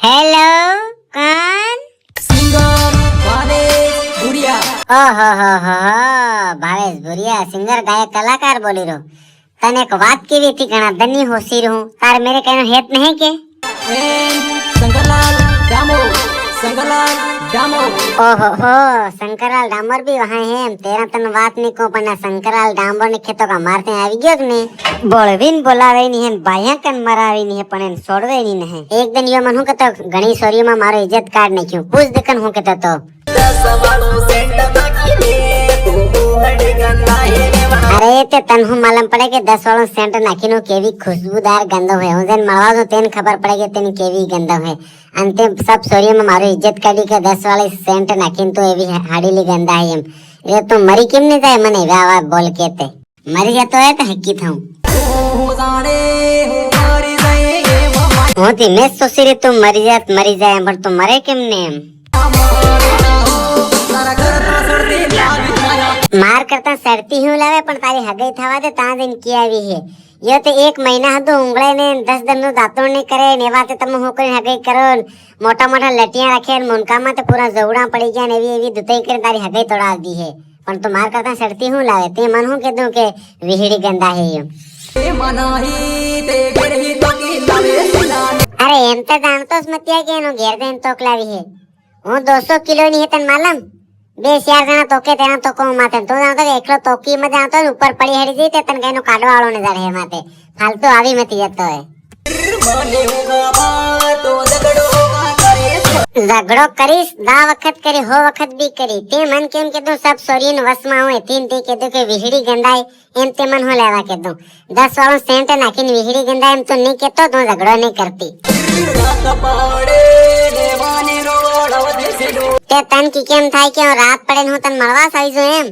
Hello कौन? Singer Bhavesh Bhuria. ओहो हो भावेश भुरिया सिंगर गायक कलाकार बोली रो। तने एक बात की थी घना धनी होशी रहूं तार मेरे कहनो हेत नहीं के शंकरलाल डामो शंकरलाल डामो। ओहो हो शंकरलाल डामर भी वहां है। तेरा तन बात नहीं को पना शंकरलाल डामर ने खेतो का मारते आवी गयो ने बोलवीन बोलावे नहीं है बाया कन मरावी नहीं है पण छोड़वे नहीं है। एक दिन यो मन हूं के तो घणी सोरियो में मारो इज्जत काट नहीं क्यों पूछ देखन हूं के तो अरे ते तन्हु मालूम पड़े के 10 वालों सेंट नाखिनो केवी खुशबूदार गंदो है उन दिन मळवा तो तेन खबर पड़े के तेन केवी गंदो है अंतिम सब सोरियो में मारो इज्जत काटी के 10 वाले सेंट नाखिन तो एवी हाडीली गंदा है एम ये तो मरी किम नहीं जाए मने वावा बोल के ते मरी जातो है तो हक्की थाऊ होती मैं सोची रे तू मरी जाए पर तू मरे किम ने मार करता सड़ती हूँ लावे पण तारी हगई थवा दे ता दिन किया भी है यो ते 1 महीना हदो उंगळे ने 10 दिन नो दातों ने करे नेवा ते तम हो करे हगई करो मोटा मोटा लटियां रखे मुनका में ते पूरा जवड़ा पड़ी गया नेवी एवी दुतई करे तारी हगई तोड़ा दी है पण तू मार करता सड़ती हूँ लावे ते मन हूं के दू के विहिड़ी गंदा है यो अरे एम ते जानतोस मतिया के नो घेर देन तोकलावी है हूं 200 किलो नहीं है तन मालूम 2-4 जना तोके तेना तो को माते तो जानतो के एकलो तोकी में जानतो ऊपर पड़ी हड़ी जी ते तन कइनो काडो वालो ने जाड़े माते फालतू आवी मती जतो है झगड़ो करीस दा वक्त करी हो वक्त भी करी ते मन के उनके तो सब सोरियन वसमा हुए तीन ते के तो के विहिड़ी गंदाई एम ते मन हो लेवा के दो 10 वालों सेंट नाखिन विहिड़ी गंदा एम तो नहीं केतो तो झगड़ो नहीं करती ते तन की केम थाई के रात पड़े हो तन मरवा साई जो एम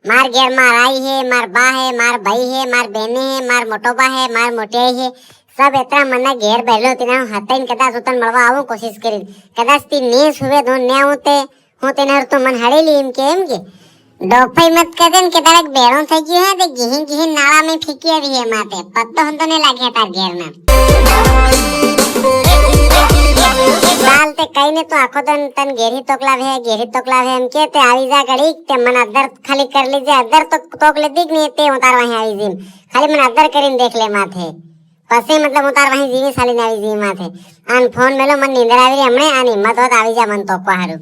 मार घेर मार आई है मार बा है मार भाई है मार बहने है मार मोटोबा है मार मोटियाई है सब एतरा मना घेर बैलो तिना हतैन कदा सुतन मरवा आवो कोशिश करी कदाच ती ने सुबे दो ने होते होते नर तो मन हड़ेली एम के डोफई मत कदन के डायरेक्ट बेड़ो થઈ ગયો है ते गिही नाला में फीकी આવી है माते पत्तो हम तो ने लागे तार घेर में साल ते कई ने तो आखो तन घेरी तोकला है हम के ते आवी जा गड़ी ते मन अदर खाली कर लीजिए अदर तो तोकले दिख नहीं ते उतार वहीं आवी जिम खाली मन अदर करीन देख ले माथे पसे मतलब उतार वहीं जीवी साली ने आवी जी माथे आन फोन मेलो मन नींदर आवी रे हमने आनी मत होत आवी जा मन तो को हारू